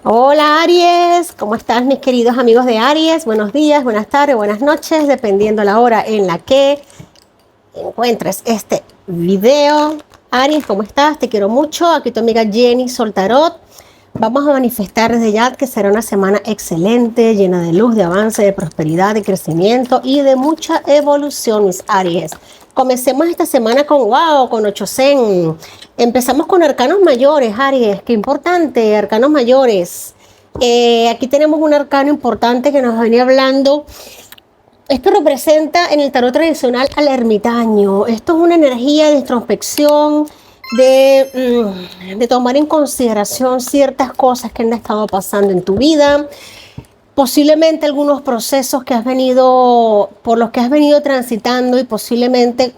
Hola Aries, ¿cómo estás mis queridos amigos de Aries? Buenos días, buenas tardes, buenas noches, dependiendo la hora en la que encuentres este video. Aries, ¿cómo estás? Te quiero mucho. Aquí tu amiga Jenny Soltarot. Vamos a manifestar desde ya que será una semana excelente, llena de luz, de avance, de prosperidad, de crecimiento y de mucha evolución, mis Aries. Comencemos esta semana con 8 Zen. Empezamos con arcanos mayores, Aries. Qué importante, arcanos mayores. Aquí tenemos un arcano importante que nos venía hablando. Esto representa en el tarot tradicional al ermitaño. Esto es una energía de introspección, de tomar en consideración ciertas cosas que han estado pasando en tu vida, posiblemente algunos procesos que has venido, por los que has venido transitando y posiblemente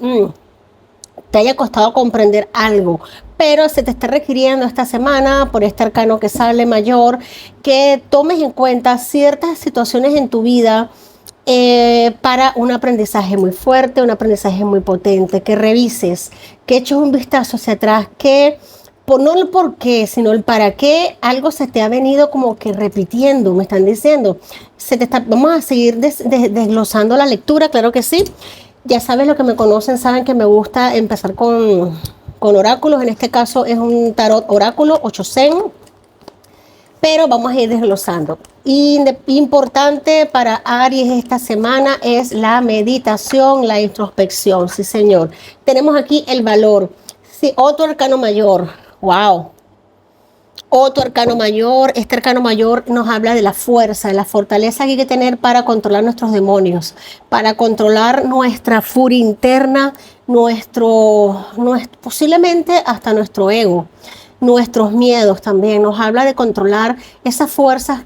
te haya costado comprender algo, pero se te está requiriendo esta semana por este arcano que sale mayor, que tomes en cuenta ciertas situaciones en tu vida para un aprendizaje muy fuerte, un aprendizaje muy potente, que revises, que eches un vistazo hacia atrás, que no el por qué, sino el para qué algo se te ha venido como que repitiendo, me están diciendo. Vamos a seguir desglosando la lectura, claro que sí. Ya sabes, lo que me conocen saben que me gusta empezar con oráculos. En este caso es un tarot oráculo 8 Zen, pero vamos a ir desglosando. Importante para Aries esta semana es la meditación, la introspección. Sí, señor. Tenemos aquí el valor. Sí, otro arcano mayor. Wow. Otro arcano mayor. Este arcano mayor nos habla de la fuerza, de la fortaleza que hay que tener para controlar nuestros demonios, para controlar nuestra furia interna, posiblemente hasta nuestro ego, nuestros miedos también. Nos habla de controlar esas fuerzas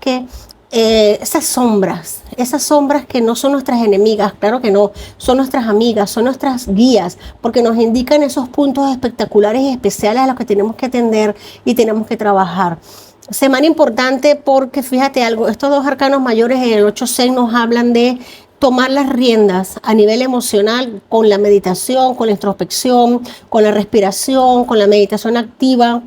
esas sombras que no son nuestras enemigas, claro que no, son nuestras amigas, son nuestras guías, porque nos indican esos puntos espectaculares y especiales a los que tenemos que atender y tenemos que trabajar. Semana importante porque fíjate algo, estos dos arcanos mayores en el 8-6 nos hablan de tomar las riendas a nivel emocional con la meditación, con la introspección, con la respiración, con la meditación activa,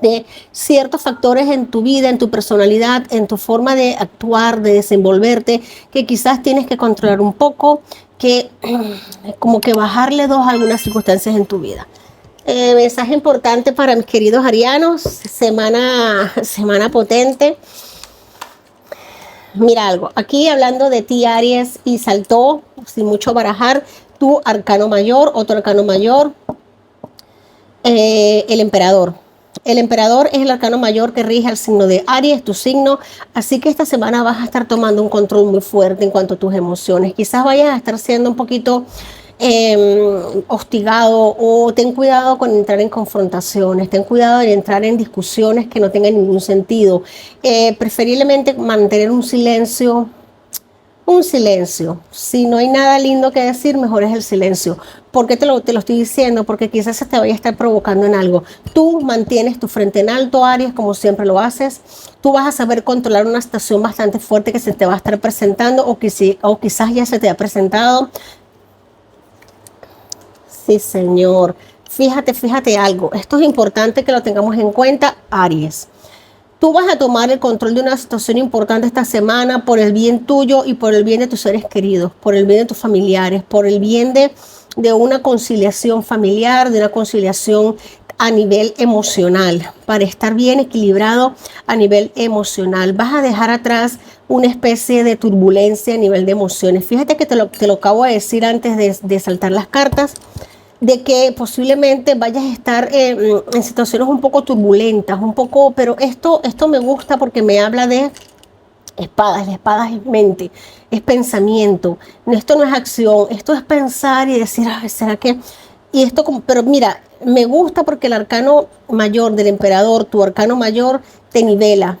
de ciertos factores en tu vida, en tu personalidad, en tu forma de actuar, de desenvolverte, que quizás tienes que controlar un poco, que como que bajarle dos a algunas circunstancias en tu vida. Mensaje importante para mis queridos arianos, semana potente. Mira algo, aquí hablando de ti, Aries, y saltó, sin mucho barajar, tu arcano mayor, otro arcano mayor, el emperador. El emperador es el arcano mayor que rige al signo de Aries, tu signo, así que esta semana vas a estar tomando un control muy fuerte en cuanto a tus emociones. Quizás vayas a estar siendo un poquito hostigado, o ten cuidado con entrar en confrontaciones, ten cuidado de entrar en discusiones que no tengan ningún sentido. Preferiblemente mantener un silencio. Un silencio. Si no hay nada lindo que decir, mejor es el silencio. ¿Por qué te lo estoy diciendo? Porque quizás se te vaya a estar provocando en algo. Tú mantienes tu frente en alto, Aries, como siempre lo haces. Tú vas a saber controlar una situación bastante fuerte que se te va a estar presentando, o quizás ya se te ha presentado. Sí, señor. Fíjate algo. Esto es importante que lo tengamos en cuenta, Aries. Tú vas a tomar el control de una situación importante esta semana por el bien tuyo y por el bien de tus seres queridos, por el bien de tus familiares, por el bien de una conciliación familiar, de una conciliación a nivel emocional, para estar bien equilibrado a nivel emocional. Vas a dejar atrás una especie de turbulencia a nivel de emociones. Fíjate que te lo acabo de decir antes de saltar las cartas, de que posiblemente vayas a estar en situaciones un poco turbulentas, pero esto me gusta porque me habla de espadas. La espada es mente, es pensamiento. Esto no es acción, esto es pensar y decir, ¿será que? Y esto, pero mira, me gusta porque el arcano mayor del emperador, tu arcano mayor, te nivela,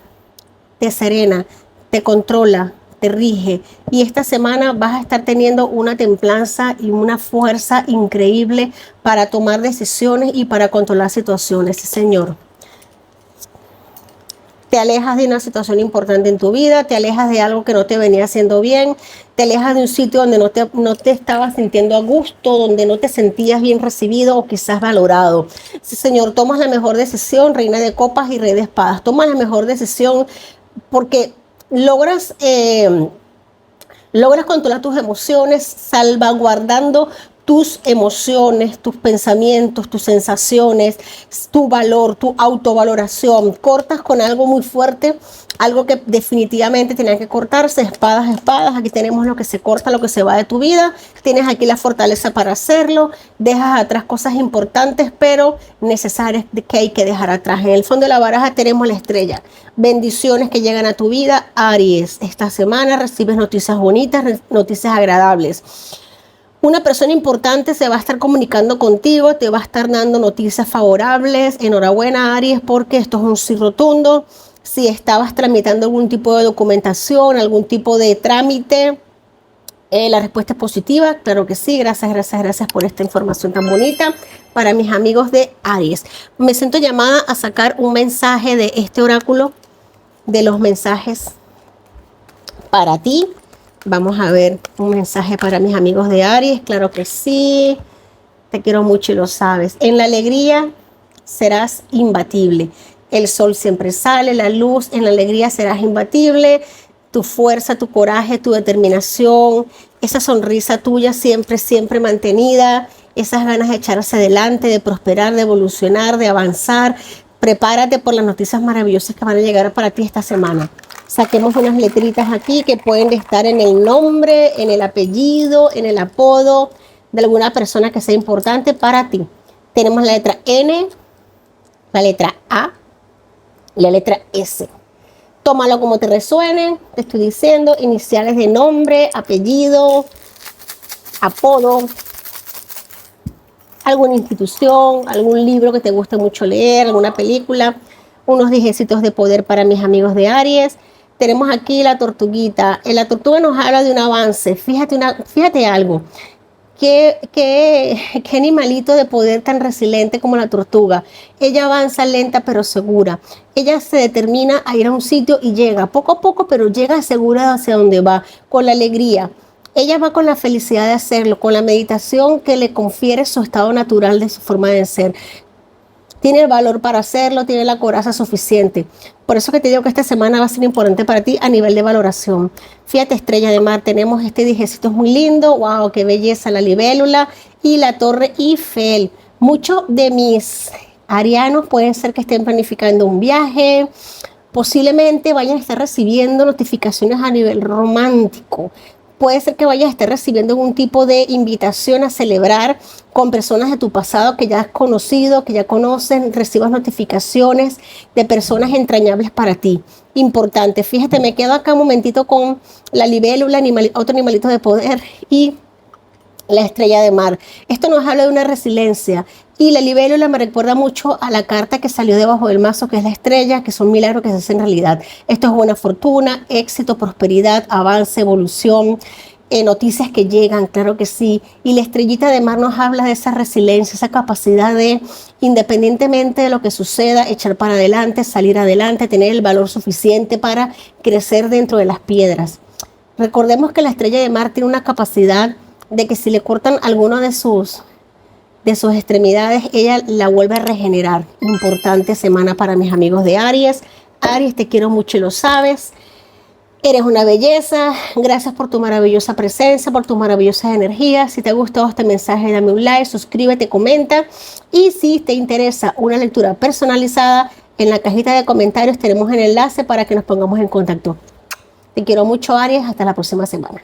te serena, te controla, te rige, y esta semana vas a estar teniendo una templanza y una fuerza increíble para tomar decisiones y para controlar situaciones, sí, señor. Te alejas de una situación importante en tu vida, te alejas de algo que no te venía haciendo bien, te alejas de un sitio donde no te estabas sintiendo a gusto, donde no te sentías bien recibido o quizás valorado. Sí, Señor, tomas la mejor decisión, Reina de Copas y Rey de Espadas. Tomas la mejor decisión porque logras controlar tus emociones, salvaguardando tus emociones, tus pensamientos, tus sensaciones, tu valor, tu autovaloración. Cortas con algo muy fuerte, algo que definitivamente tenía que cortarse, espadas, espadas. Aquí tenemos lo que se corta, lo que se va de tu vida. Tienes aquí la fortaleza para hacerlo. Dejas atrás cosas importantes, pero necesarias que hay que dejar atrás. En el fondo de la baraja tenemos la estrella. Bendiciones que llegan a tu vida, Aries. Esta semana recibes noticias bonitas, noticias agradables. Una persona importante se va a estar comunicando contigo, te va a estar dando noticias favorables. Enhorabuena, Aries, porque esto es un sí rotundo. Si estabas tramitando algún tipo de documentación, algún tipo de trámite, la respuesta es positiva. Claro que sí. Gracias por esta información tan bonita para mis amigos de Aries. Me siento llamada a sacar un mensaje de este oráculo, de los mensajes para ti. Vamos a ver un mensaje para mis amigos de Aries. Claro que sí. Te quiero mucho y lo sabes. En la alegría serás imbatible. El sol siempre sale, la luz. En la alegría serás imbatible. Tu fuerza, tu coraje, tu determinación, esa sonrisa tuya siempre, siempre mantenida. Esas ganas de echar hacia adelante, de prosperar, de evolucionar, de avanzar. Prepárate por las noticias maravillosas que van a llegar para ti esta semana. Saquemos unas letritas aquí que pueden estar en el nombre, en el apellido, en el apodo de alguna persona que sea importante para ti. Tenemos la letra N, la letra A y la letra S. Tómalo como te resuene. Te estoy diciendo iniciales de nombre, apellido, apodo, alguna institución, algún libro que te guste mucho leer, alguna película, unos dijecitos de poder para mis amigos de Aries. Tenemos aquí la tortuguita. La tortuga nos habla de un avance. Fíjate algo. ¿Qué animalito de poder tan resiliente como la tortuga? Ella avanza lenta pero segura. Ella se determina a ir a un sitio y llega poco a poco, pero llega segura hacia donde va, con la alegría. Ella va con la felicidad de hacerlo, con la meditación que le confiere su estado natural de su forma de ser. Tiene el valor para hacerlo, tiene la coraza suficiente. Por eso que te digo que esta semana va a ser importante para ti a nivel de valoración. Fíjate, estrella de mar, tenemos este dijecito muy lindo. ¡Wow! ¡Qué belleza! La libélula y la torre Eiffel. Muchos de mis arianos pueden ser que estén planificando un viaje. Posiblemente vayan a estar recibiendo notificaciones a nivel romántico. Puede ser que vayas a estar recibiendo algún tipo de invitación a celebrar con personas de tu pasado que ya has conocido, que ya conocen, recibas notificaciones de personas entrañables para ti. Importante, fíjate, me quedo acá un momentito con la libélula, otro animalito de poder y la estrella de mar. Esto nos habla de una resiliencia y la libélula me recuerda mucho a la carta que salió debajo del mazo, que es la estrella, que son milagros que se hacen realidad. Esto es buena fortuna, éxito, prosperidad, avance, evolución, noticias que llegan, claro que sí. Y la estrellita de mar nos habla de esa resiliencia, esa capacidad de, independientemente de lo que suceda, echar para adelante, salir adelante, tener el valor suficiente para crecer dentro de las piedras. Recordemos que la estrella de mar tiene una capacidad de que si le cortan alguno de sus extremidades, ella la vuelve a regenerar. Importante semana para mis amigos de Aries. Aries, te quiero mucho y lo sabes. Eres una belleza. Gracias por tu maravillosa presencia, por tus maravillosas energías. Si te ha gustado este mensaje, dame un like, suscríbete, comenta. Y si te interesa una lectura personalizada, en la cajita de comentarios tenemos el enlace para que nos pongamos en contacto. Te quiero mucho, Aries. Hasta la próxima semana.